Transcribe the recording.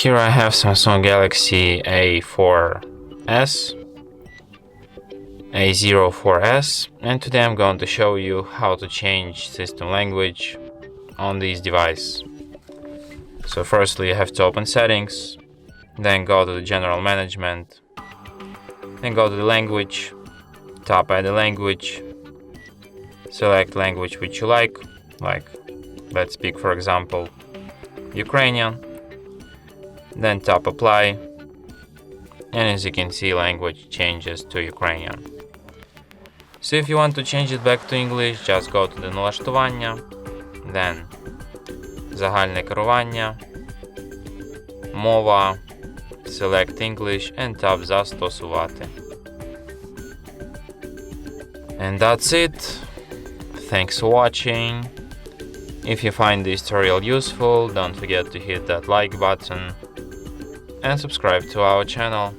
Here I have Samsung Galaxy A04s, A04s, and today I'm going to show you how to change system language on this device. So firstly you have to open settings, then go to the general management, then go to the language, tap add the language, select language which you like let's speak for example Ukrainian, then tap apply, and as you can see language changes to Ukrainian. So if you want to change it back to English, just go to the налаштування, then загальне керування, мова, select English and tap застосувати. And that's it. Thanks for watching. If you find this tutorial useful, don't forget to hit that like button and subscribe to our channel.